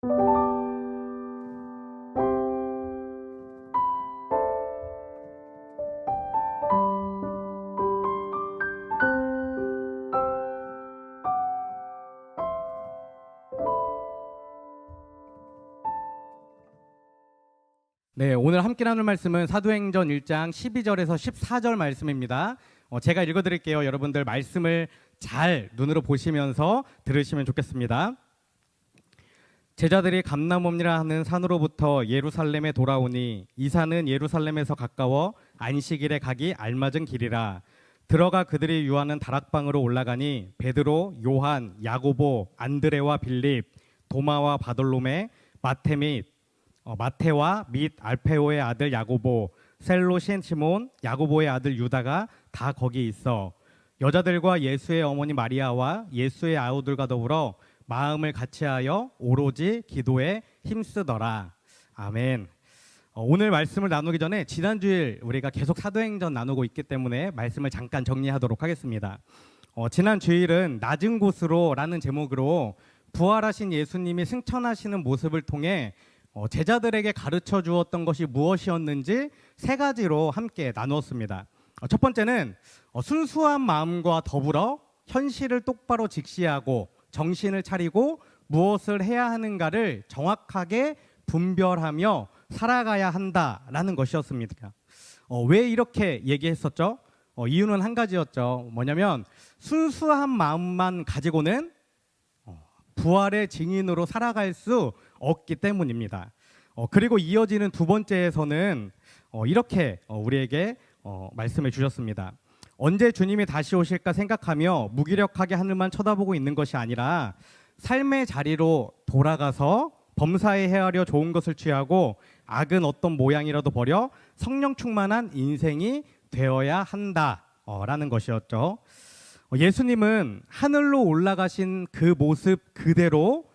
네, 오늘 함께 나눌 말씀은 사도행전 1장 12절에서 14절 말씀입니다. 제가 읽어드릴게요. 여러분들 말씀을 잘 눈으로 보시면서 들으시면 좋겠습니다. 제자들이 감람원이라 하는 산으로부터 예루살렘에 돌아오니 이 산은 예루살렘에서 가까워 안식일에 가기 알맞은 길이라. 들어가 그들이 유하는 다락방으로 올라가니 베드로, 요한, 야고보, 안드레와 빌립, 도마와 바돌로메, 마테와 및 알페오의 아들 야고보, 셀로신 시몬, 야고보의 아들 유다가 다 거기 있어 여자들과 예수의 어머니 마리아와 예수의 아우들과 더불어 마음을 같이하여 오로지 기도에 힘쓰더라. 아멘. 오늘 말씀을 나누기 전에 지난주일 우리가 계속 사도행전 나누고 있기 때문에 말씀을 잠깐 정리하도록 하겠습니다. 지난 주일은 낮은 곳으로 라는 제목으로 부활하신 예수님이 승천하시는 모습을 통해 제자들에게 가르쳐 주었던 것이 무엇이었는지 세 가지로 함께 나누었습니다. 첫 번째는 순수한 마음과 더불어 현실을 똑바로 직시하고 정신을 차리고 무엇을 해야 하는가를 정확하게 분별하며 살아가야 한다라는 것이었습니다. 왜 이렇게 얘기했었죠? 이유는 한 가지였죠. 뭐냐면 순수한 마음만 가지고는 부활의 증인으로 살아갈 수 없기 때문입니다. 그리고 이어지는 두 번째에서는 이렇게 우리에게 말씀해 주셨습니다. 언제 주님이 다시 오실까 생각하며 무기력하게 하늘만 쳐다보고 있는 것이 아니라 삶의 자리로 돌아가서 범사에 헤아려 좋은 것을 취하고 악은 어떤 모양이라도 버려 성령 충만한 인생이 되어야 한다라는 것이었죠. 예수님은 하늘로 올라가신 그 모습 그대로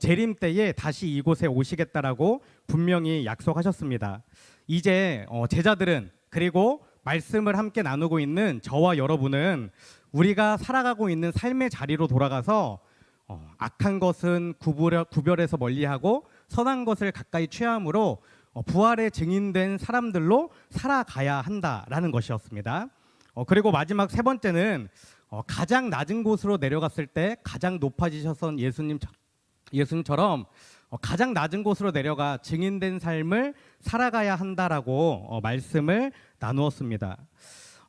재림 때에 다시 이곳에 오시겠다라고 분명히 약속하셨습니다. 이제 제자들은 그리고 말씀을 함께 나누고 있는 저와 여러분은 우리가 살아가고 있는 삶의 자리로 돌아가서 악한 것은 구별해서 멀리하고 선한 것을 가까이 취함으로 부활의 증인된 사람들로 살아가야 한다라는 것이었습니다. 그리고 마지막 세 번째는 가장 낮은 곳으로 내려갔을 때 가장 높아지셨던 예수님처럼 가장 낮은 곳으로 내려가 증인된 삶을 살아가야 한다라고 말씀을 나누었습니다.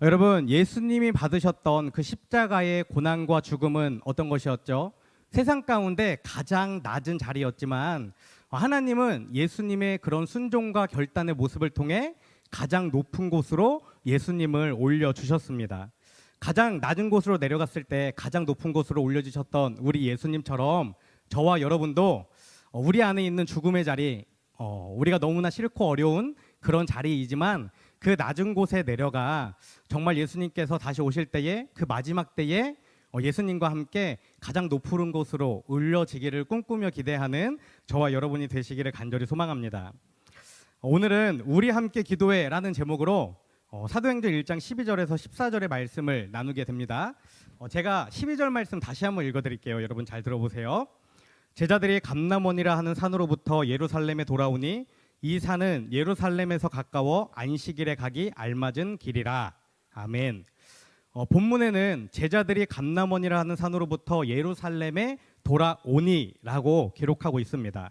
여러분, 예수님이 받으셨던 그 십자가의 고난과 죽음은 어떤 것이었죠? 세상 가운데 가장 낮은 자리였지만 하나님은 예수님의 그런 순종과 결단의 모습을 통해 가장 높은 곳으로 예수님을 올려주셨습니다. 가장 낮은 곳으로 내려갔을 때 가장 높은 곳으로 올려주셨던 우리 예수님처럼 저와 여러분도 우리 안에 있는 죽음의 자리, 우리가 너무나 싫고 어려운 그런 자리이지만 그 낮은 곳에 내려가 정말 예수님께서 다시 오실 때에 그 마지막 때에 예수님과 함께 가장 높은 곳으로 올려지기를 꿈꾸며 기대하는 저와 여러분이 되시기를 간절히 소망합니다. 오늘은 우리 함께 기도해라는 제목으로 사도행전 1장 12절에서 14절의 말씀을 나누게 됩니다. 제가 12절 말씀 다시 한번 읽어드릴게요. 여러분 잘 들어보세요. 제자들이 감람원이라 하는 산으로부터 예루살렘에 돌아오니 이 산은 예루살렘에서 가까워 안식일에 가기 알맞은 길이라. 아멘. 본문에는 제자들이 감람원이라 하는 산으로부터 예루살렘에 돌아오니라고 기록하고 있습니다.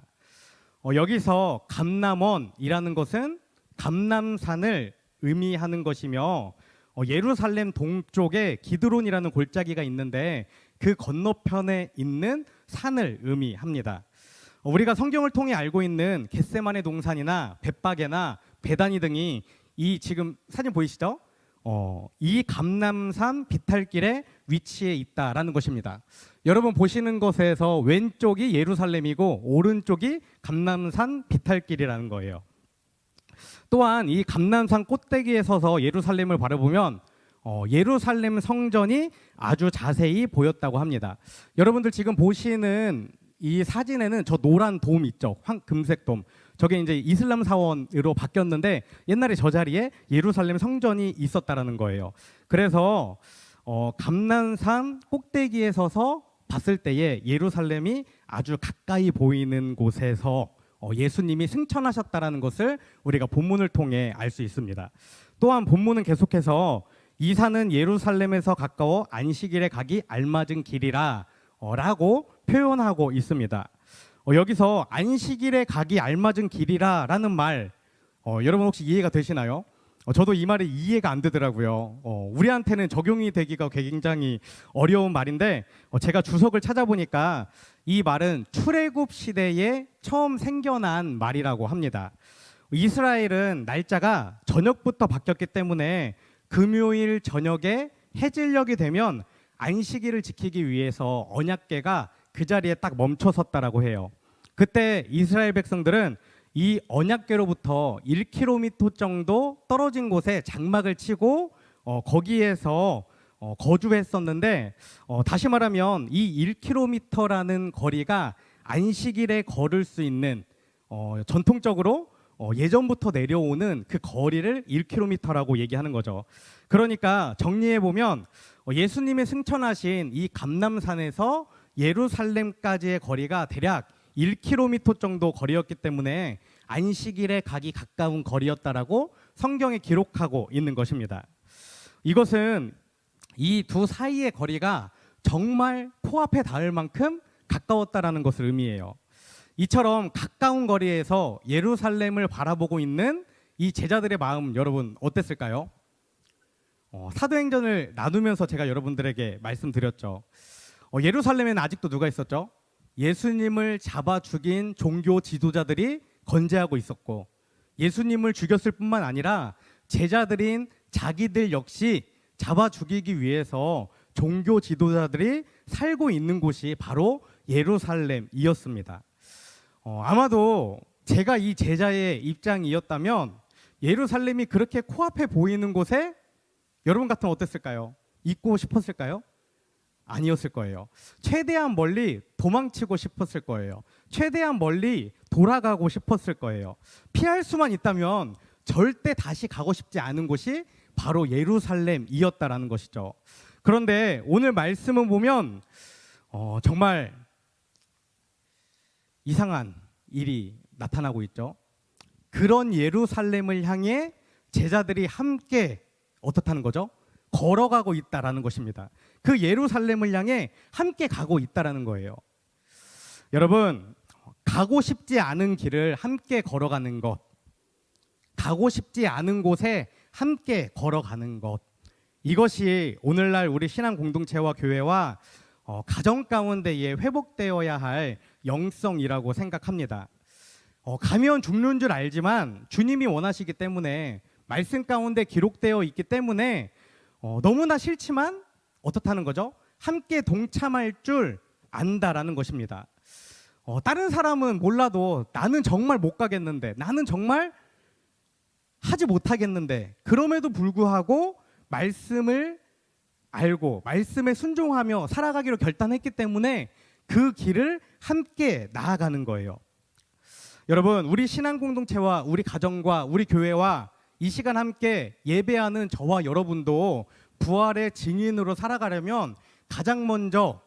여기서 감람원이라는 것은 감람산을 의미하는 것이며 예루살렘 동쪽에 기드론이라는 골짜기가 있는데 그 건너편에 있는 산을 의미합니다. 우리가 성경을 통해 알고 있는 겟세마네 동산이나 벳바게나 베다니 등이 이 지금 사진 보이시죠? 이 감람산 비탈길에 위치해 있다라는 것입니다. 여러분 보시는 것에서 왼쪽이 예루살렘이고 오른쪽이 감람산 비탈길이라는 거예요. 또한 이 감람산 꼭대기에 서서 예루살렘을 바라보면 예루살렘 성전이 아주 자세히 보였다고 합니다. 여러분들 지금 보시는 이 사진에는 저 노란 돔 있죠? 금색 돔. 저게 이제 이슬람 사원으로 바뀌었는데 옛날에 저 자리에 예루살렘 성전이 있었다라는 거예요. 그래서 감람산 꼭대기에 서서 봤을 때에 예루살렘이 아주 가까이 보이는 곳에서 예수님이 승천하셨다라는 것을 우리가 본문을 통해 알 수 있습니다. 또한 본문은 계속해서 이 산은 예루살렘에서 가까워 안식일에 가기 알맞은 길이라 라고 표현하고 있습니다. 여기서 안식일에 가기 알맞은 길이라 라는 말 여러분 혹시 이해가 되시나요? 저도 이 말이 이해가 안 되더라고요. 우리한테는 적용이 되기가 굉장히 어려운 말인데 제가 주석을 찾아보니까 이 말은 출애굽 시대에 처음 생겨난 말이라고 합니다. 이스라엘은 날짜가 저녁부터 바뀌었기 때문에 금요일 저녁에 해질녘이 되면 안식일을 지키기 위해서 언약궤가 그 자리에 딱 멈춰섰다라고 해요. 그때 이스라엘 백성들은 이 언약궤로부터 1km 정도 떨어진 곳에 장막을 치고 거기에서 거주했었는데 다시 말하면 이 1km라는 거리가 안식일에 걸을 수 있는 전통적으로 예전부터 내려오는 그 거리를 1km라고 얘기하는 거죠. 그러니까 정리해 보면 예수님이 승천하신 이 감람산에서 예루살렘까지의 거리가 대략 1km 정도 거리였기 때문에 안식일에 가기 가까운 거리였다라고 성경에 기록하고 있는 것입니다. 이것은 이 두 사이의 거리가 정말 코앞에 닿을 만큼 가까웠다라는 것을 의미해요. 이처럼 가까운 거리에서 예루살렘을 바라보고 있는 이 제자들의 마음 여러분 어땠을까요? 사도행전을 나누면서 제가 여러분들에게 말씀드렸죠. 예루살렘에는 아직도 누가 있었죠? 예수님을 잡아 죽인 종교 지도자들이 건재하고 있었고 예수님을 죽였을 뿐만 아니라 제자들인 자기들 역시 잡아 죽이기 위해서 종교 지도자들이 살고 있는 곳이 바로 예루살렘이었습니다. 아마도 제가 이 제자의 입장이었다면 예루살렘이 그렇게 코앞에 보이는 곳에 여러분 같으면 어땠을까요? 있고 싶었을까요? 아니었을 거예요. 최대한 멀리 도망치고 싶었을 거예요. 최대한 멀리 돌아가고 싶었을 거예요. 피할 수만 있다면 절대 다시 가고 싶지 않은 곳이 바로 예루살렘이었다라는 것이죠. 그런데 오늘 말씀을 보면 정말 이상한 일이 나타나고 있죠. 그런 예루살렘을 향해 제자들이 함께 어떻다는 거죠? 걸어가고 있다라는 것입니다. 그 예루살렘을 향해 함께 가고 있다라는 거예요. 여러분, 가고 싶지 않은 길을 함께 걸어가는 것, 가고 싶지 않은 곳에 함께 걸어가는 것, 이것이 오늘날 우리 신앙 공동체와 교회와 가정 가운데에 회복되어야 할 영성이라고 생각합니다. 가면 죽는 줄 알지만 주님이 원하시기 때문에 말씀 가운데 기록되어 있기 때문에 너무나 싫지만 어떻다는 거죠? 함께 동참할 줄 안다라는 것입니다. 다른 사람은 몰라도 나는 정말 못 가겠는데, 나는 정말 하지 못하겠는데, 그럼에도 불구하고 말씀을 알고 말씀에 순종하며 살아가기로 결단했기 때문에 그 길을 함께 나아가는 거예요. 여러분, 우리 신앙 공동체와 우리 가정과 우리 교회와 이 시간 함께 예배하는 저와 여러분도 부활의 증인으로 살아가려면 가장 먼저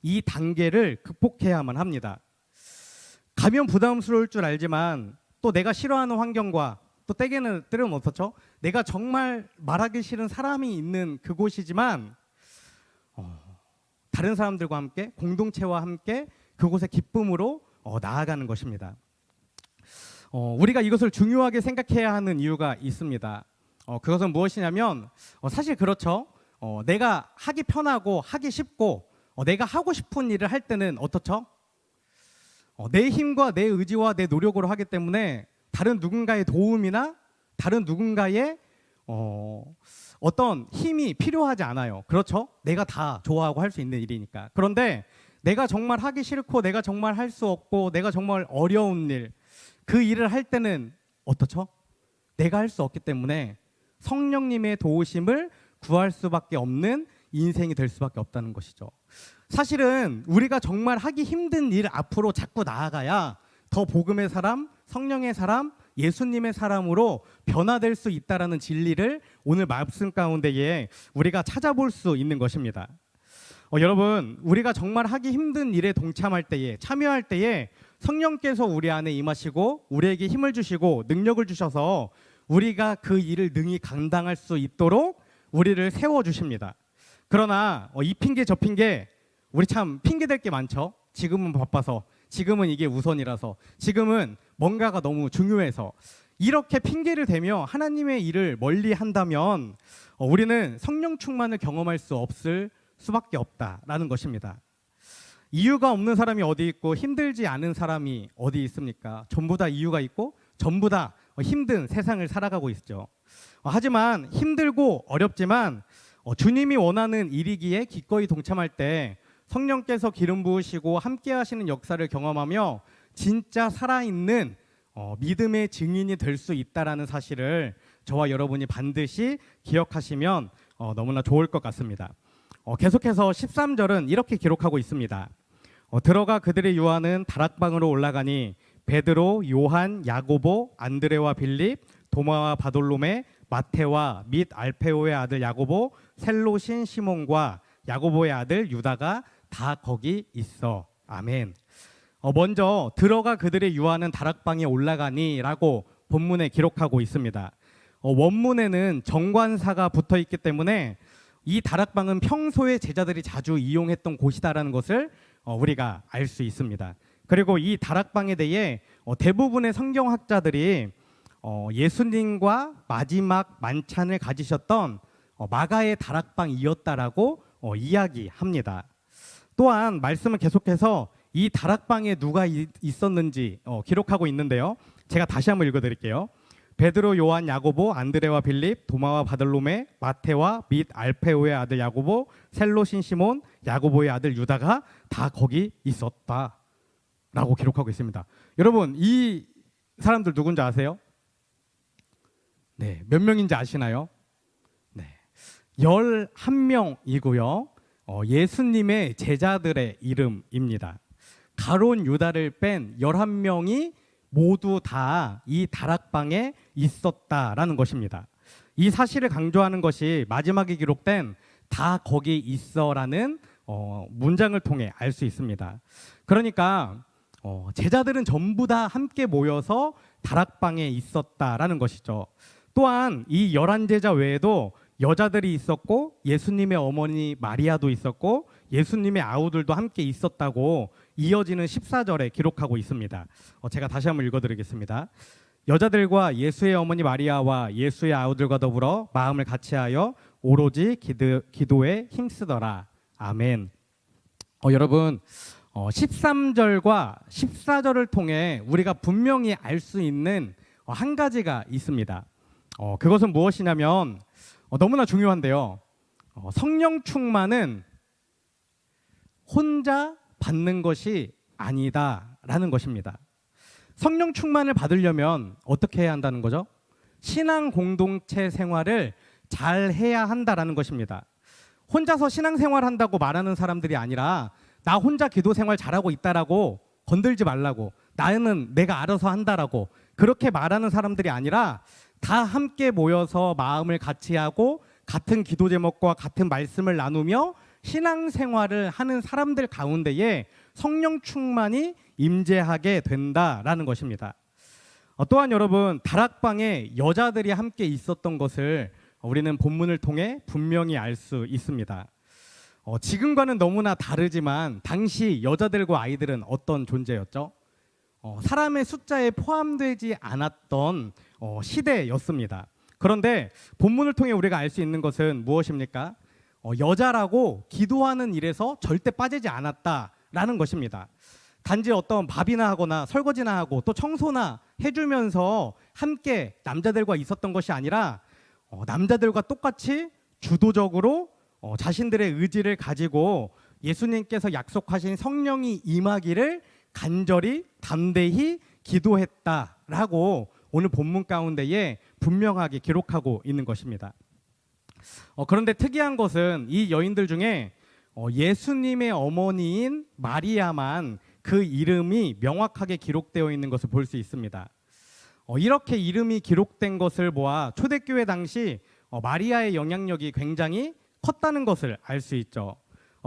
이 단계를 극복해야만 합니다. 가면 부담스러울 줄 알지만 또 내가 싫어하는 환경과 또 때로는 어떻죠? 내가 정말 말하기 싫은 사람이 있는 그곳이지만 다른 사람들과 함께 공동체와 함께 그곳의 기쁨으로 나아가는 것입니다. 우리가 이것을 중요하게 생각해야 하는 이유가 있습니다. 그것은 무엇이냐면 사실 그렇죠. 내가 하기 편하고 하기 쉽고 내가 하고 싶은 일을 할 때는 어떻죠? 내 힘과 내 의지와 내 노력으로 하기 때문에 다른 누군가의 도움이나 다른 누군가의 어떤 힘이 필요하지 않아요. 그렇죠? 내가 다 좋아하고 할 수 있는 일이니까. 그런데 내가 정말 하기 싫고 내가 정말 할 수 없고 내가 정말 어려운 일, 그 일을 할 때는 어떻죠? 내가 할 수 없기 때문에 성령님의 도우심을 구할 수밖에 없는 인생이 될 수밖에 없다는 것이죠. 사실은 우리가 정말 하기 힘든 일 앞으로 자꾸 나아가야 더 복음의 사람, 성령의 사람, 예수님의 사람으로 변화될 수 있다라는 진리를 오늘 말씀 가운데에 우리가 찾아볼 수 있는 것입니다. 여러분, 우리가 정말 하기 힘든 일에 동참할 때에, 참여할 때에 성령께서 우리 안에 임하시고 우리에게 힘을 주시고 능력을 주셔서 우리가 그 일을 능히 감당할 수 있도록 우리를 세워주십니다. 그러나 이 핑계 저 핑계, 우리 참 핑계댈 게 많죠. 지금은 바빠서, 지금은 이게 우선이라서, 지금은 뭔가가 너무 중요해서, 이렇게 핑계를 대며 하나님의 일을 멀리 한다면 우리는 성령 충만을 경험할 수 없을 수밖에 없다라는 것입니다. 이유가 없는 사람이 어디 있고 힘들지 않은 사람이 어디 있습니까? 전부 다 이유가 있고 전부 다 힘든 세상을 살아가고 있죠. 하지만 힘들고 어렵지만 주님이 원하는 일이기에 기꺼이 동참할 때 성령께서 기름 부으시고 함께 하시는 역사를 경험하며 진짜 살아있는 믿음의 증인이 될 수 있다라는 사실을 저와 여러분이 반드시 기억하시면 너무나 좋을 것 같습니다. 계속해서 13절은 이렇게 기록하고 있습니다. 들어가 그들의 유하는 다락방으로 올라가니 베드로, 요한, 야고보, 안드레와 빌립, 도마와 바돌로메, 마테와 및 알페오의 아들 야고보, 셀로신 시몬과 야고보의 아들 유다가 다 거기 있어. 아멘. 먼저 들어가 그들의 유하는 다락방에 올라가니라고 본문에 기록하고 있습니다. 원문에는 정관사가 붙어 있기 때문에 이 다락방은 평소에 제자들이 자주 이용했던 곳이다라는 것을 우리가 알 수 있습니다. 그리고 이 다락방에 대해 대부분의 성경학자들이 예수님과 마지막 만찬을 가지셨던 마가의 다락방이었다라고 이야기합니다. 또한 말씀을 계속해서 이 다락방에 누가 있었는지 기록하고 있는데요. 제가 다시 한번 읽어드릴게요. 베드로, 요한, 야고보, 안드레와 빌립, 도마와 바들로메, 마테와 및 알페오의 아들 야고보, 셀로신 시몬, 야고보의 아들 유다가 다 거기 있었다라고 기록하고 있습니다. 여러분, 이 사람들 누군지 아세요? 네, 몇 명인지 아시나요? 네, 11명이고요. 예수님의 제자들의 이름입니다. 가론 유다를 뺀 11명이 모두 다 이 다락방에 있었다라는 것입니다. 이 사실을 강조하는 것이 마지막에 기록된 다 거기 있어라는 문장을 통해 알 수 있습니다. 그러니까 제자들은 전부 다 함께 모여서 다락방에 있었다라는 것이죠. 또한 이 11제자 외에도 여자들이 있었고 예수님의 어머니 마리아도 있었고 예수님의 아우들도 함께 있었다고 이어지는 14절에 기록하고 있습니다. 제가 다시 한번 읽어드리겠습니다. 여자들과 예수의 어머니 마리아와 예수의 아우들과 더불어 마음을 같이하여 오로지 기도에 힘쓰더라. 아멘. 여러분, 13절과 14절을 통해 우리가 분명히 알 수 있는 한 가지가 있습니다. 그것은 무엇이냐면 너무나 중요한데요. 성령 충만은 혼자 받는 것이 아니다라는 것입니다. 성령 충만을 받으려면 어떻게 해야 한다는 거죠? 신앙 공동체 생활을 잘 해야 한다라는 것입니다. 혼자서 신앙생활 한다고 말하는 사람들이 아니라 나 혼자 기도 생활 잘하고 있다라고 건들지 말라고, 나는 내가 알아서 한다라고 그렇게 말하는 사람들이 아니라 다 함께 모여서 마음을 같이 하고 같은 기도 제목과 같은 말씀을 나누며 신앙생활을 하는 사람들 가운데에 성령 충만이 임재하게 된다라는 것입니다. 또한 여러분, 다락방에 여자들이 함께 있었던 것을 우리는 본문을 통해 분명히 알 수 있습니다. 지금과는 너무나 다르지만 당시 여자들과 아이들은 어떤 존재였죠? 사람의 숫자에 포함되지 않았던 시대였습니다. 그런데 본문을 통해 우리가 알 수 있는 것은 무엇입니까? 여자라고 기도하는 일에서 절대 빠지지 않았다라는 것입니다. 단지 어떤 밥이나 하거나 설거지나 하고 또 청소나 해주면서 함께 남자들과 있었던 것이 아니라 남자들과 똑같이 주도적으로 자신들의 의지를 가지고 예수님께서 약속하신 성령이 임하기를 간절히 담대히 기도했다라고 오늘 본문 가운데에 분명하게 기록하고 있는 것입니다. 그런데 특이한 것은 이 여인들 중에 예수님의 어머니인 마리아만 그 이름이 명확하게 기록되어 있는 것을 볼 수 있습니다. 이렇게 이름이 기록된 것을 보아 초대교회 당시 마리아의 영향력이 굉장히 컸다는 것을 알 수 있죠.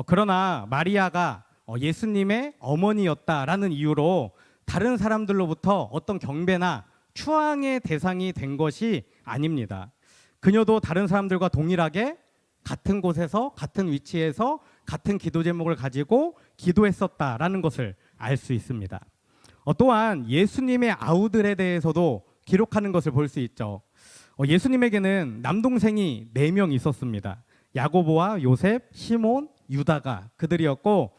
그러나 마리아가 예수님의 어머니였다라는 이유로 다른 사람들로부터 어떤 경배나 추앙의 대상이 된 것이 아닙니다. 그녀도 다른 사람들과 동일하게 같은 곳에서 같은 위치에서 같은 기도 제목을 가지고 기도했었다라는 것을 알 수 있습니다. 또한 예수님의 아우들에 대해서도 기록하는 것을 볼 수 있죠. 예수님에게는 남동생이 4명 있었습니다. 야고보와 요셉, 시몬, 유다가 그들이었고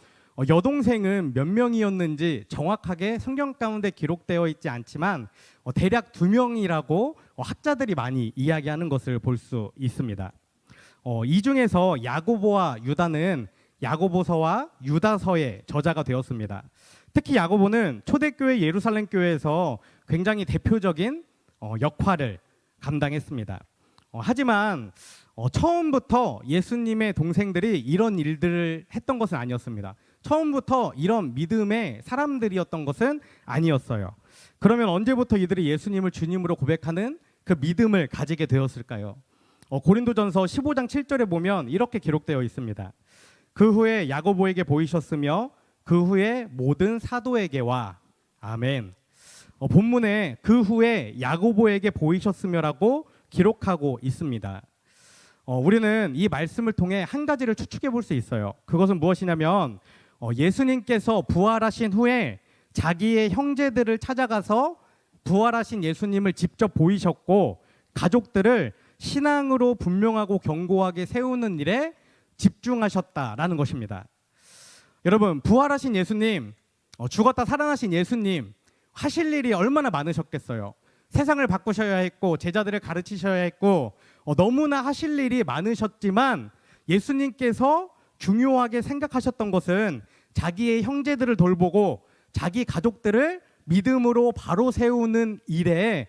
여동생은 몇 명이었는지 정확하게 성경 가운데 기록되어 있지 않지만 대략 2명이라고 학자들이 많이 이야기하는 것을 볼 수 있습니다. 이 중에서 야고보와 유다는 야고보서와 유다서의 저자가 되었습니다. 특히 야고보는 초대교회 예루살렘 교회에서 굉장히 대표적인 역할을 감당했습니다. 하지만 처음부터 예수님의 동생들이 이런 일들을 했던 것은 아니었습니다. 처음부터 이런 믿음의 사람들이었던 것은 아니었어요. 그러면 언제부터 이들이 예수님을 주님으로 고백하는 그 믿음을 가지게 되었을까요? 고린도전서 15장 7절에 보면 이렇게 기록되어 있습니다. 그 후에 야고보에게 보이셨으며 그 후에 모든 사도에게와 아멘. 본문에 그 후에 야고보에게 보이셨으며라고 기록하고 있습니다. 우리는 이 말씀을 통해 한 가지를 추측해 볼 수 있어요. 그것은 무엇이냐면 예수님께서 부활하신 후에 자기의 형제들을 찾아가서 부활하신 예수님을 직접 보이셨고 가족들을 신앙으로 분명하고 견고하게 세우는 일에 집중하셨다라는 것입니다. 여러분, 부활하신 예수님, 죽었다 살아나신 예수님 하실 일이 얼마나 많으셨겠어요. 세상을 바꾸셔야 했고 제자들을 가르치셔야 했고 너무나 하실 일이 많으셨지만 예수님께서 중요하게 생각하셨던 것은 자기의 형제들을 돌보고 자기 가족들을 믿음으로 바로 세우는 일에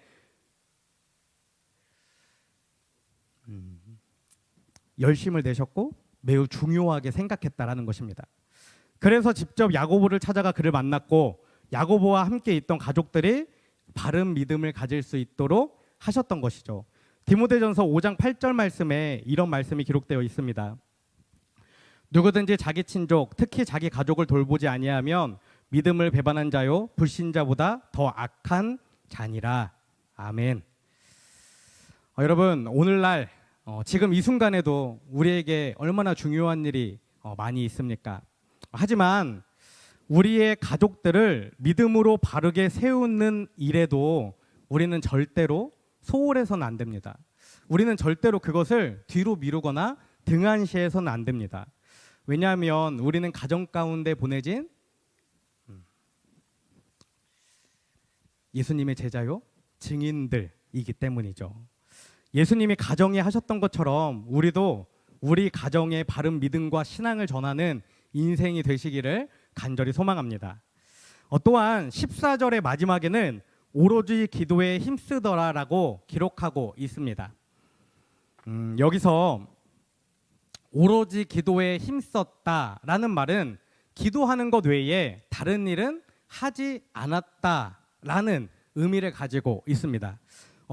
열심을 내셨고 매우 중요하게 생각했다라는 것입니다. 그래서 직접 야고보를 찾아가 그를 만났고 야고보와 함께 있던 가족들이 바른 믿음을 가질 수 있도록 하셨던 것이죠. 디모데전서 5장 8절 말씀에 이런 말씀이 기록되어 있습니다. 누구든지 자기 친족, 특히 자기 가족을 돌보지 아니하면 믿음을 배반한 자요 불신자보다 더 악한 자니라. 아멘. 여러분, 오늘날 지금 이 순간에도 우리에게 얼마나 중요한 일이 많이 있습니까? 하지만 우리의 가족들을 믿음으로 바르게 세우는 일에도 우리는 절대로 소홀해서는 안 됩니다. 우리는 절대로 그것을 뒤로 미루거나 등한시해서는 안 됩니다. 왜냐하면 우리는 가정 가운데 보내진 예수님의 제자요 증인들이기 때문이죠. 예수님이 가정에 하셨던 것처럼 우리도 우리 가정의 바른 믿음과 신앙을 전하는 인생이 되시기를 간절히 소망합니다. 또한 14절의 마지막에는 오로지 기도에 힘쓰더라라고 기록하고 있습니다. 여기서 오로지 기도에 힘썼다라는 말은 기도하는 것 외에 다른 일은 하지 않았다라는 의미를 가지고 있습니다.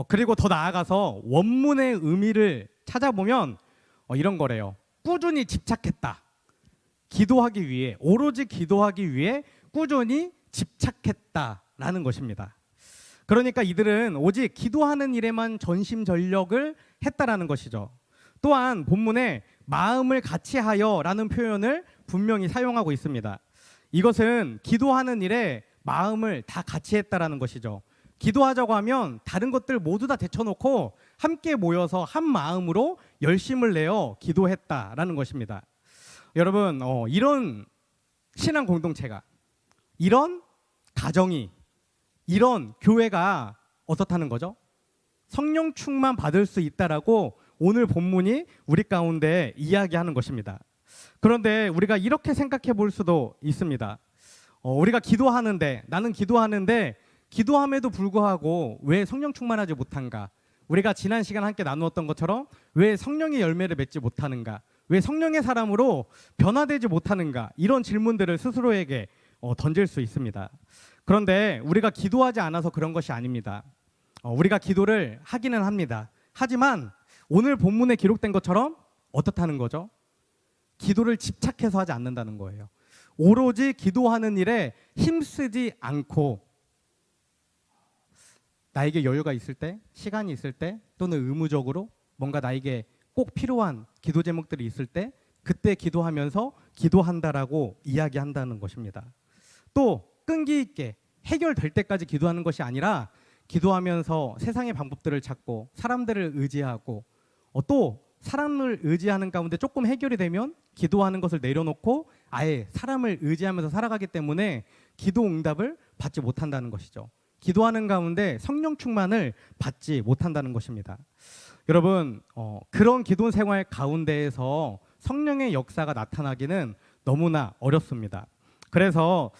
그리고 더 나아가서 원문의 의미를 찾아보면 이런 거래요. 꾸준히 집착했다. 기도하기 위해, 오로지 기도하기 위해 꾸준히 집착했다라는 것입니다. 그러니까 이들은 오직 기도하는 일에만 전심전력을 했다라는 것이죠. 또한 본문에 마음을 같이 하여라는 표현을 분명히 사용하고 있습니다. 이것은 기도하는 일에 마음을 다 같이 했다라는 것이죠. 기도하자고 하면 다른 것들 모두 다 제쳐놓고 함께 모여서 한 마음으로 열심을 내어 기도했다라는 것입니다. 여러분, 이런 신앙 공동체가, 이런 가정이, 이런 교회가 어떻다는 거죠? 성령 충만 받을 수 있다라고 오늘 본문이 우리 가운데 이야기하는 것입니다. 그런데 우리가 이렇게 생각해 볼 수도 있습니다. 우리가 기도하는데, 나는 기도하는데 기도함에도 불구하고 왜 성령 충만하지 못한가? 우리가 지난 시간 함께 나누었던 것처럼 왜 성령의 열매를 맺지 못하는가? 왜 성령의 사람으로 변화되지 못하는가? 이런 질문들을 스스로에게 던질 수 있습니다. 그런데 우리가 기도하지 않아서 그런 것이 아닙니다. 우리가 기도를 하기는 합니다. 하지만 오늘 본문에 기록된 것처럼 어떻다는 거죠? 기도를 집착해서 하지 않는다는 거예요. 오로지 기도하는 일에 힘쓰지 않고 나에게 여유가 있을 때, 시간이 있을 때, 또는 의무적으로 뭔가 나에게 꼭 필요한 기도 제목들이 있을 때 그때 기도하면서 기도한다라고 이야기한다는 것입니다. 또 끈기 있게 해결될 때까지 기도하는 것이 아니라 기도하면서 세상의 방법들을 찾고 사람들을 의지하고 또 사람을 의지하는 가운데 조금 해결이 되면 기도하는 것을 내려놓고 아예 사람을 의지하면서 살아가기 때문에 기도 응답을 받지 못한다는 것이죠. 기도하는 가운데 성령 충만을 받지 못한다는 것입니다. 여러분, 그런 기도 생활 가운데에서 성령의 역사가 나타나기는 너무나 어렵습니다. 그래서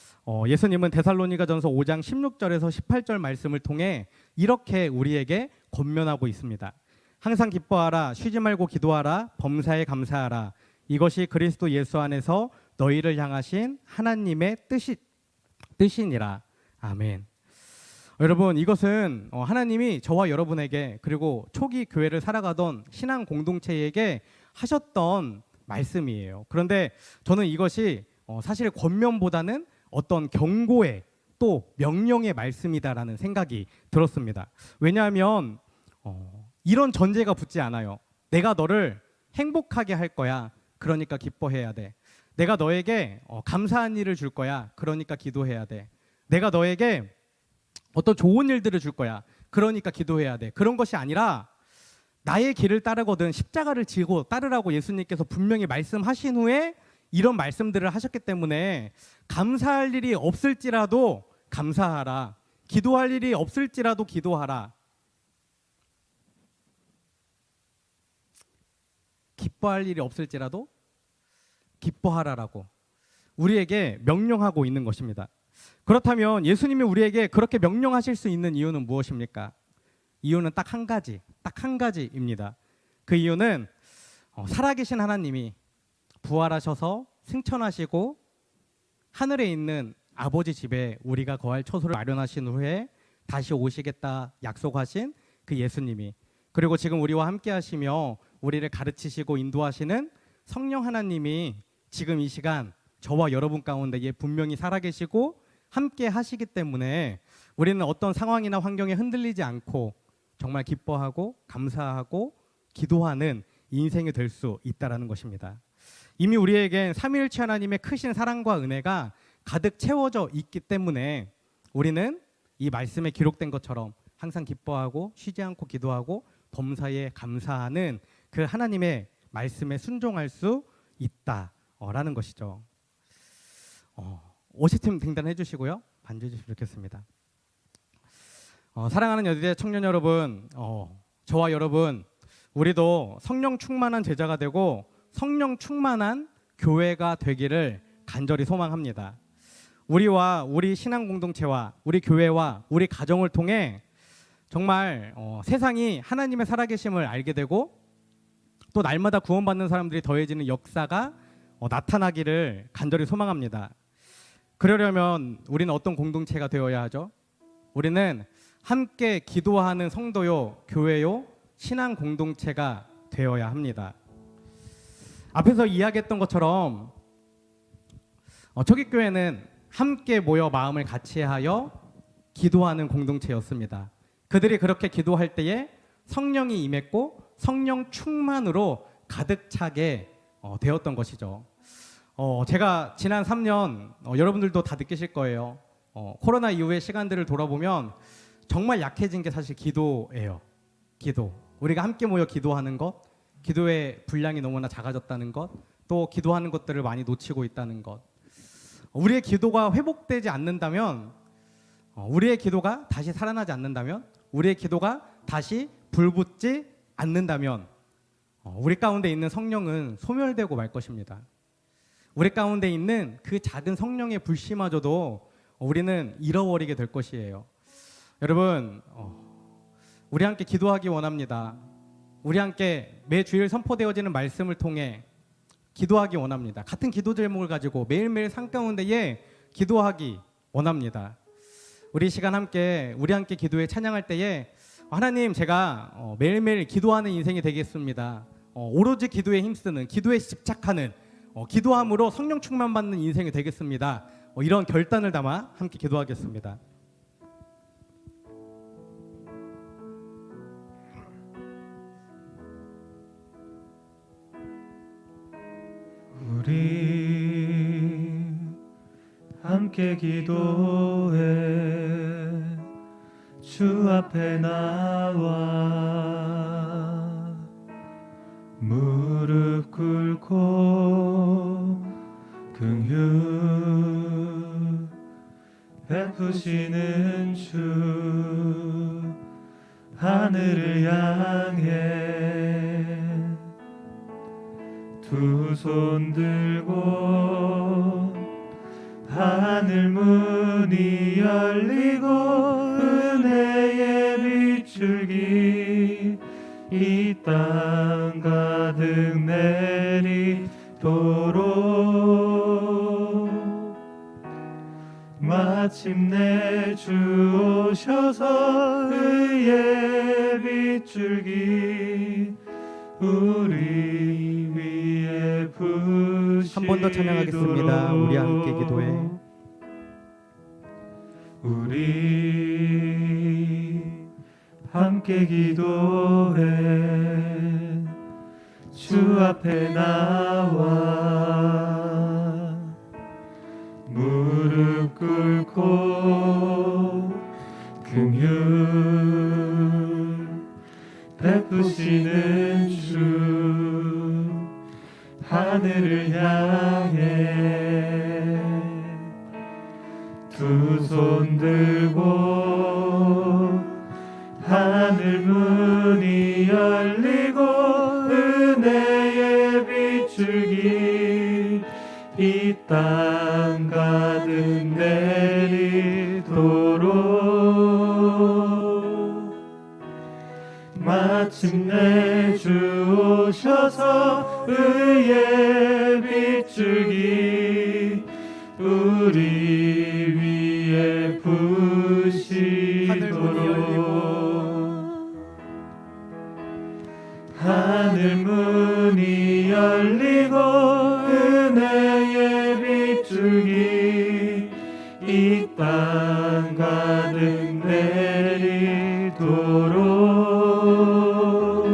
예수님은 데살로니가전서 5장 16절에서 18절 말씀을 통해 이렇게 우리에게 권면하고 있습니다. 항상 기뻐하라, 쉬지 말고 기도하라, 범사에 감사하라. 이것이 그리스도 예수 안에서 너희를 향하신 하나님의 뜻이니라. 아멘. 여러분, 이것은 하나님이 저와 여러분에게 그리고 초기 교회를 살아가던 신앙 공동체에게 하셨던 말씀이에요. 그런데 저는 이것이 사실 권면보다는 어떤 경고의 또 명령의 말씀이다라는 생각이 들었습니다. 왜냐하면 이런 전제가 붙지 않아요. 내가 너를 행복하게 할 거야. 그러니까 기뻐해야 돼. 내가 너에게 감사한 일을 줄 거야. 그러니까 기도해야 돼. 내가 너에게 어떤 좋은 일들을 줄 거야. 그러니까 기도해야 돼. 그런 것이 아니라 나의 길을 따르거든 십자가를 지고 따르라고 예수님께서 분명히 말씀하신 후에 이런 말씀들을 하셨기 때문에 감사할 일이 없을지라도 감사하라. 기도할 일이 없을지라도 기도하라. 기뻐할 일이 없을지라도 기뻐하라라고 우리에게 명령하고 있는 것입니다. 그렇다면 예수님이 우리에게 그렇게 명령하실 수 있는 이유는 무엇입니까? 이유는 딱 한 가지입니다. 그 이유는 살아계신 하나님이 부활하셔서 승천하시고 하늘에 있는 아버지 집에 우리가 거할 처소를 마련하신 후에 다시 오시겠다 약속하신 그 예수님이, 그리고 지금 우리와 함께 하시며 우리를 가르치시고 인도하시는 성령 하나님이 지금 이 시간 저와 여러분 가운데에 분명히 살아계시고 함께 하시기 때문에 우리는 어떤 상황이나 환경에 흔들리지 않고 정말 기뻐하고 감사하고 기도하는 인생이 될 수 있다는 것입니다. 이미 우리에겐 삼위일체 하나님의 크신 사랑과 은혜가 가득 채워져 있기 때문에 우리는 이 말씀에 기록된 것처럼 항상 기뻐하고 쉬지 않고 기도하고 범사에 감사하는 그 하나님의 말씀에 순종할 수 있다라는 것이죠. 오시팀 등단해 주시고요. 반주해 주시면 좋겠습니다. 사랑하는 여대 청년 여러분, 저와 여러분, 우리도 성령 충만한 제자가 되고 성령 충만한 교회가 되기를 간절히 소망합니다. 우리와 우리 신앙 공동체와 우리 교회와 우리 가정을 통해 정말 세상이 하나님의 살아계심을 알게 되고 또 날마다 구원받는 사람들이 더해지는 역사가 나타나기를 간절히 소망합니다. 그러려면 우리는 어떤 공동체가 되어야 하죠? 우리는 함께 기도하는 성도요, 교회요, 신앙 공동체가 되어야 합니다. 앞에서 이야기했던 것처럼 초기교회는 함께 모여 마음을 같이하여 기도하는 공동체였습니다. 그들이 그렇게 기도할 때에 성령이 임했고 성령 충만으로 가득 차게 되었던 것이죠. 제가 지난 3년 여러분들도 다 느끼실 거예요. 코로나 이후의 시간들을 돌아보면 정말 약해진 게 사실 기도예요. 기도. 우리가 함께 모여 기도하는 것, 기도의 분량이 너무나 작아졌다는 것, 또 기도하는 것들을 많이 놓치고 있다는 것. 우리의 기도가 회복되지 않는다면, 우리의 기도가 다시 살아나지 않는다면, 우리의 기도가 다시 불붙지 않는다면 우리 가운데 있는 성령은 소멸되고 말 것입니다. 우리 가운데 있는 그 작은 성령의 불씨마저도 우리는 잃어버리게 될 것이에요. 여러분, 우리 함께 기도하기 원합니다. 우리 함께 매주일 선포되어지는 말씀을 통해 기도하기 원합니다. 같은 기도 제목을 가지고 매일매일 삶 가운데에 기도하기 원합니다. 우리 시간 함께 우리 함께 기도에 찬양할 때에 하나님, 제가 매일매일 기도하는 인생이 되겠습니다. 오로지 기도에 힘쓰는, 기도에 집착하는 기도함으로 성령 충만 받는 인생이 되겠습니다. 이런 결단을 담아 함께 기도하겠습니다. 우리 함께 기도해 주 앞에 나와 무릎 꿇고 긍휼 베푸시는 주 하늘을 향해 두 손 들고 하늘 문이 열리고 은혜의 빗줄기 이 땅 가득 내리도록 마침내 주 오셔서 의의 빗줄기 우리 위에 부시도록 한 번 더 찬양하겠습니다. 우리 함께 기도해. 우리 함께 기도해 주 앞에 나와 무릎 꿇고 긍휼 베푸시는 주 하늘을 향해 두 손 들고 하늘 문이 열리고 은혜의 빗줄기 이 땅 가득 내리도록 마침내 주 오셔서 의의 빗줄기 우리 위에 부시도록 하늘 문이 열리고 은혜의 빗줄기 이 땅 가득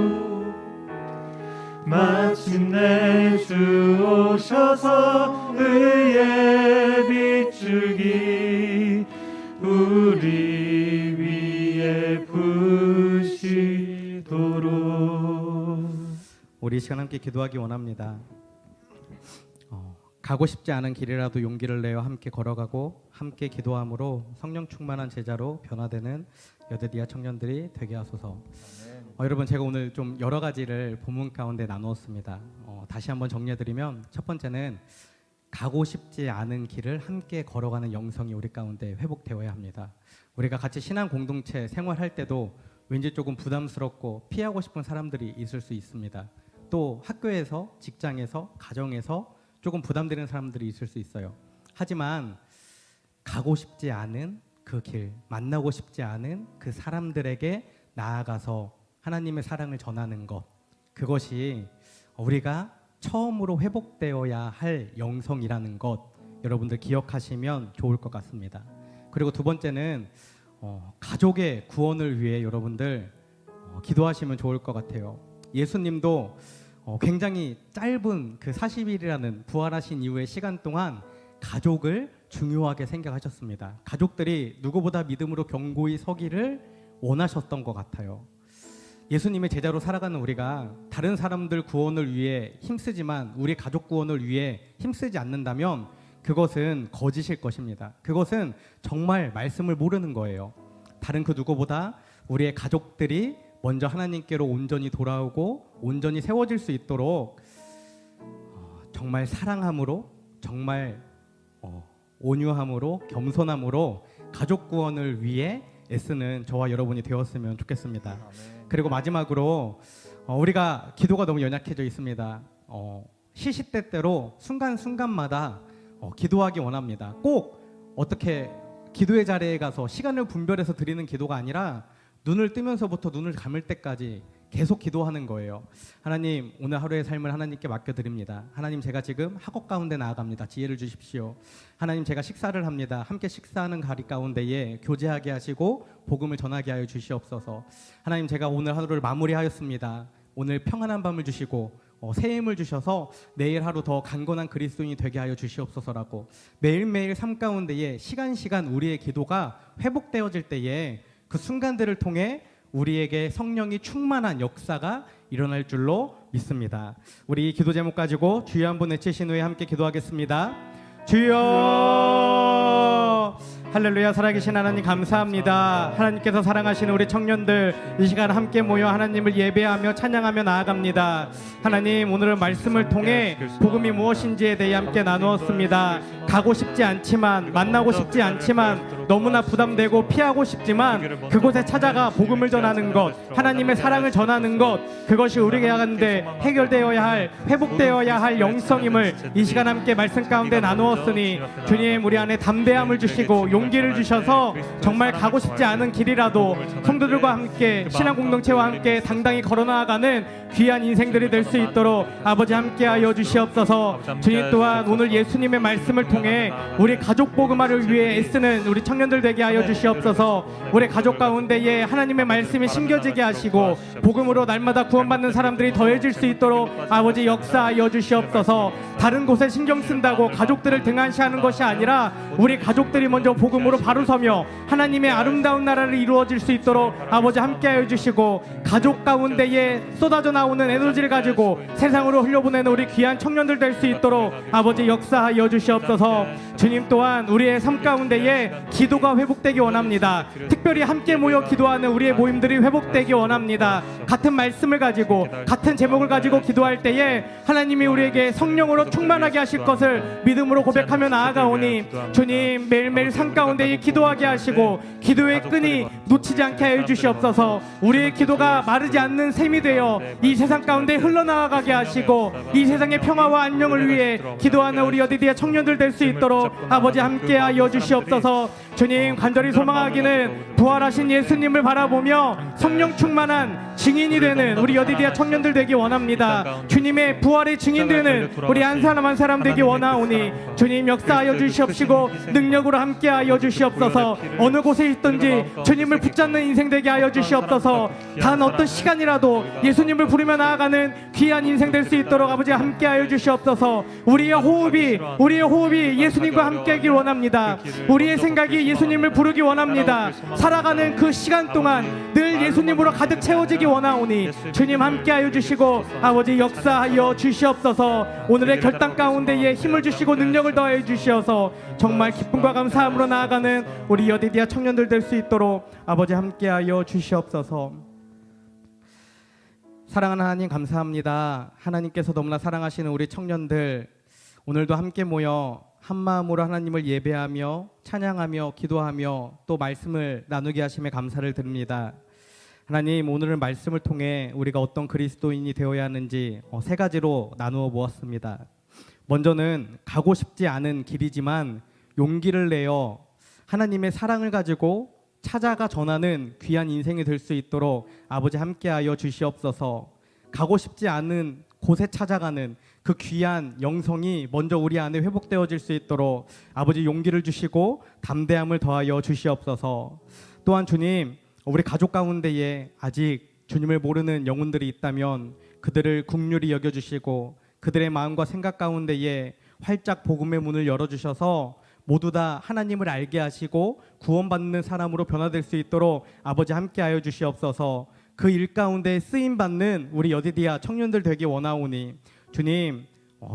내리도록 마침내 주 오셔서 의의 빗줄기 우리 위에 부시도록. 우리 이 시간 함께 기도하기 원합니다. 가고 싶지 않은 길이라도 용기를 내어 함께 걸어가고 함께 기도함으로 성령 충만한 제자로 변화되는 여대디아 청년들이 되게 하소서. 여러분, 제가 오늘 좀 여러 가지를 본문 가운데 나누었습니다. 다시 한번 정리해드리면, 첫 번째는 가고 싶지 않은 길을 함께 걸어가는 영성이 우리 가운데 회복되어야 합니다. 우리가 같이 신앙 공동체 생활할 때도 왠지 조금 부담스럽고 피하고 싶은 사람들이 있을 수 있습니다. 또 학교에서, 직장에서, 가정에서 조금 부담되는 사람들이 있을 수 있어요. 하지만 가고 싶지 않은 그 길, 만나고 싶지 않은 그 사람들에게 나아가서 하나님의 사랑을 전하는 것, 그것이 우리가 처음으로 회복되어야 할 영성이라는 것, 여러분들 기억하시면 좋을 것 같습니다. 그리고 두 번째는 가족의 구원을 위해 여러분들 기도하시면 좋을 것 같아요. 예수님도 굉장히 짧은 그 40일이라는 부활하신 이후의 시간 동안 가족을 중요하게 생각하셨습니다. 가족들이 누구보다 믿음으로 견고히 서기를 원하셨던 것 같아요. 예수님의 제자로 살아가는 우리가 다른 사람들 구원을 위해 힘쓰지만 우리 가족 구원을 위해 힘쓰지 않는다면 그것은 거짓일 것입니다. 그것은 정말 말씀을 모르는 거예요. 다른 그 누구보다 우리의 가족들이 먼저 하나님께로 온전히 돌아오고 온전히 세워질 수 있도록 정말 사랑함으로, 정말 온유함으로, 겸손함으로 가족 구원을 위해 애쓰는 저와 여러분이 되었으면 좋겠습니다. 그리고 마지막으로 우리가 기도가 너무 연약해져 있습니다. 시시때때로 순간순간마다 기도하기 원합니다. 꼭 어떻게 기도의 자리에 가서 시간을 분별해서 드리는 기도가 아니라 눈을 뜨면서부터 눈을 감을 때까지 계속 기도하는 거예요. 하나님, 오늘 하루의 삶을 하나님께 맡겨드립니다. 하나님, 제가 지금 학업 가운데 나아갑니다. 지혜를 주십시오. 하나님, 제가 식사를 합니다. 함께 식사하는 가리 가운데에 교제하게 하시고 복음을 전하게 하여 주시옵소서. 하나님, 제가 오늘 하루를 마무리하였습니다. 오늘 평안한 밤을 주시고 새 힘을 주셔서 내일 하루 더 강건한 그리스도인이 되게 하여 주시옵소서라고, 매일매일 삶 가운데에 시간 우리의 기도가 회복되어질 때에 그 순간들을 통해 우리에게 성령이 충만한 역사가 일어날 줄로 믿습니다. 우리 이 기도 제목 가지고 주여 한번 외치신 후에 함께 기도하겠습니다. 주여, 할렐루야. 살아계신 하나님 감사합니다. 하나님께서 사랑하시는 우리 청년들 이 시간 함께 모여 하나님을 예배하며 찬양하며 나아갑니다. 하나님, 오늘은 말씀을 통해 복음이 무엇인지에 대해 함께 나누었습니다. 가고 싶지 않지만, 만나고 싶지 않지만, 너무나 부담되고 피하고 싶지만 그곳에 찾아가 복음을 전하는 것, 하나님의 사랑을 전하는 것, 그것이 우리에게 가운데 해결되어야 할, 회복되어야 할 영성임을 이 시간 함께 말씀 가운데 나누었으니 주님, 우리 안에 담대함을 주시고 용기를 주셔서 정말 가고 싶지 않은 길이라도 성도들과 함께, 신앙 공동체와 함께 당당히 걸어나가는 귀한 인생들이 될 수 있도록 아버지 함께하여 주시옵소서. 주님, 또한 오늘 예수님의 말씀을 통해 우리 가족 복음화를 위해 애쓰는 우리 청년들 되게 하여 주시옵소서. 우리 가족 가운데에 하나님의 말씀이 심겨지게 하시고 복음으로 날마다 구원받는 사람들이 더해질 수 있도록 아버지 역사하여 주시옵소서. 다른 곳에 신경 쓴다고 가족들을 등한시하는 것이 아니라 우리 가족들이 먼저 복음으로 바로 서며 하나님의 아름다운 나라를 이루어질 수 있도록 아버지 함께하여 주시고, 가족 가운데에 쏟아져 나오는 에너지를 가지고 세상으로 흘려보내는 우리 귀한 청년들 될 수 있도록 아버지 역사하여 주시옵소서. 주님, 또한 우리의 삶 가운데에 기도가 회복되기 원합니다. 특별히 함께 모여 기도하는 우리의 모임들이 회복되기 원합니다. 같은 말씀을 가지고 같은 제목을 가지고 기도할 때에 하나님이 우리에게 성령으로 충만하게 하실 것을 믿음으로 고백하며 나아가오니 주님, 매일매일 삶 가운데에 기도하게 하시고 기도의 끈이 놓치지 않게 하여 주시옵소서. 우리의 기도가 마르지 않는 샘이 되어 이 세상 가운데 흘러나가게 하시고 이 세상의 평화와 안녕을 위해 기도하는 우리 여디디아 청년들 될 수 있도록 아버지 함께하여 주시옵소서. 주님, 간절히 소망하기는 부활하신 예수님을 바라보며 성령 충만한 증인이 되는 우리 여디디아 청년들 되기 원합니다. 주님의 부활의 증인되는 우리 한 사람 한 사람 되기 원하오니 주님, 역사하여 주시옵시고 능력으로 함께하여 주시옵소서. 어느 곳에 있든지 주님을 붙잡는 인생 되게 하여 주시옵소서. 단 어떤 시간이라도 예수님을 부르며 나아가는 귀한 인생 될 수 있도록 아버지 함께하여 주시옵소서. 우리의 호흡이 예수님과 함께하길 원합니다. 우리의 생각이 예수님을 부르기 원합니다. 살아가는 그 시간 동안 늘 예수님으로 가득 채워지기 원하오니 주님 함께하여 주시고 아버지 역사하여 주시옵소서. 오늘의 결단 가운데에 힘을 주시고 능력을 더하여 주시어서 정말 기쁨과 감사함으로 나아가는 우리 여디디아 청년들 될 수 있도록 아버지 함께하여 주시옵소서. 사랑하는 하나님 감사합니다. 하나님께서 너무나 사랑하시는 우리 청년들, 오늘도 함께 모여 한 마음으로 하나님을 예배하며 찬양하며 기도하며 또 말씀을 나누게 하심에 감사를 드립니다. 하나님, 오늘은 말씀을 통해 우리가 어떤 그리스도인이 되어야 하는지 세 가지로 나누어 보았습니다. 먼저는 가고 싶지 않은 길이지만 용기를 내어 하나님의 사랑을 가지고 찾아가 전하는 귀한 인생이 될 수 있도록 아버지 함께하여 주시옵소서. 가고 싶지 않은 곳에 찾아가는 그 귀한 영성이 먼저 우리 안에 회복되어질 수 있도록 아버지 용기를 주시고 담대함을 더하여 주시옵소서. 또한 주님, 우리 가족 가운데에 아직 주님을 모르는 영혼들이 있다면 그들을 긍휼히 여겨주시고 그들의 마음과 생각 가운데에 활짝 복음의 문을 열어주셔서 모두 다 하나님을 알게 하시고 구원받는 사람으로 변화될 수 있도록 아버지 함께하여 주시옵소서. 그 일 가운데 쓰임받는 우리 여디디아 청년들 되기 원하오니 주님,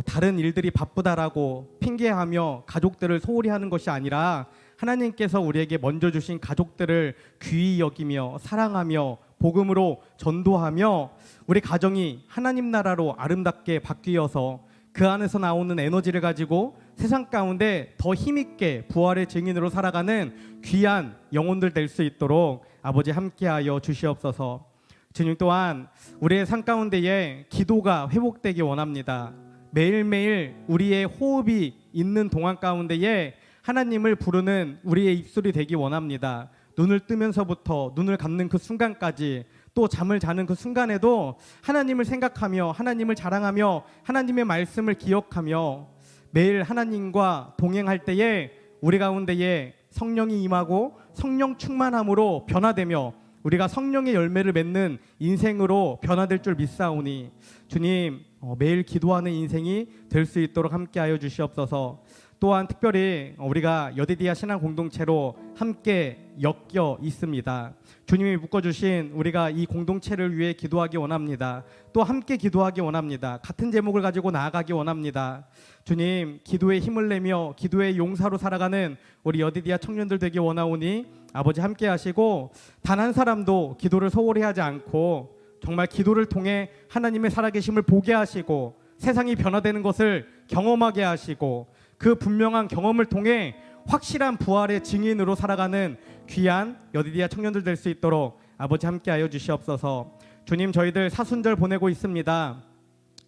다른 일들이 바쁘다라고 핑계하며 가족들을 소홀히 하는 것이 아니라 하나님께서 우리에게 먼저 주신 가족들을 귀히 여기며 사랑하며 복음으로 전도하며 우리 가정이 하나님 나라로 아름답게 바뀌어서 그 안에서 나오는 에너지를 가지고 세상 가운데 더 힘있게 부활의 증인으로 살아가는 귀한 영혼들 될 수 있도록 아버지 함께하여 주시옵소서. 주님, 또한 우리의 삶 가운데에 기도가 회복되기 원합니다. 매일매일 우리의 호흡이 있는 동안 가운데에 하나님을 부르는 우리의 입술이 되기 원합니다. 눈을 뜨면서부터 눈을 감는 그 순간까지 또 잠을 자는 그 순간에도 하나님을 생각하며 하나님을 자랑하며 하나님의 말씀을 기억하며 매일 하나님과 동행할 때에 우리 가운데에 성령이 임하고 성령 충만함으로 변화되며 우리가 성령의 열매를 맺는 인생으로 변화될 줄 믿사오니 주님, 매일 기도하는 인생이 될 수 있도록 함께하여 주시옵소서. 또한 특별히 우리가 여디디아 신앙 공동체로 함께 엮여 있습니다. 주님이 묶어주신 우리가 이 공동체를 위해 기도하기 원합니다. 또 함께 기도하기 원합니다. 같은 제목을 가지고 나아가기 원합니다. 주님, 기도에 힘을 내며 기도의 용사로 살아가는 우리 여디디아 청년들 되기 원하오니 아버지 함께 하시고 단 한 사람도 기도를 소홀히 하지 않고 정말 기도를 통해 하나님의 살아계심을 보게 하시고 세상이 변화되는 것을 경험하게 하시고 그 분명한 경험을 통해 확실한 부활의 증인으로 살아가는 귀한 여디디아 청년들 될 수 있도록 아버지 함께하여 주시옵소서. 주님, 저희들 사순절 보내고 있습니다.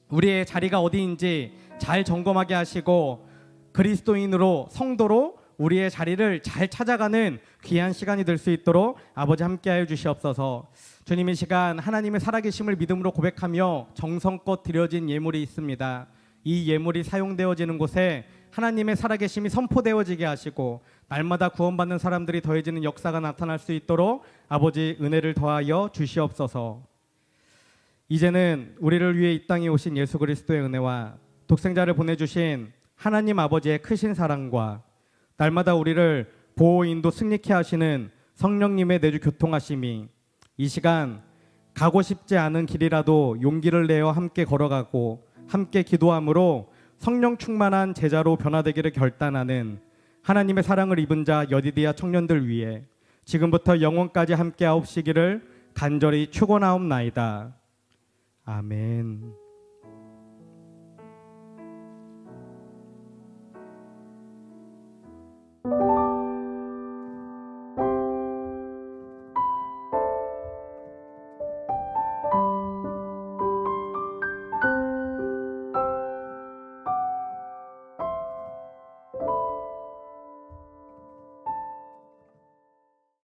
우리의 자리가 어디인지 잘 점검하게 하시고 그리스도인으로 성도로 우리의 자리를 잘 찾아가는 귀한 시간이 될 수 있도록 아버지 함께하여 주시옵소서. 주님, 이 시간 하나님의 살아계심을 믿음으로 고백하며 정성껏 드려진 예물이 있습니다. 이 예물이 사용되어지는 곳에 하나님의 살아계심이 선포되어지게 하시고 날마다 구원받는 사람들이 더해지는 역사가 나타날 수 있도록 아버지 은혜를 더하여 주시옵소서. 이제는 우리를 위해 이 땅에 오신 예수 그리스도의 은혜와 독생자를 보내주신 하나님 아버지의 크신 사랑과 날마다 우리를 보호 인도 승리케 하시는 성령님의 내주 교통하심이 이 시간 가고 싶지 않은 길이라도 용기를 내어 함께 걸어가고 함께 기도함으로 성령 충만한 제자로 변화되기를 결단하는 하나님의 사랑을 입은 자 여디디아 청년들 위해 지금부터 영원까지 함께 하옵시기를 간절히 축원하옵나이다. 아멘.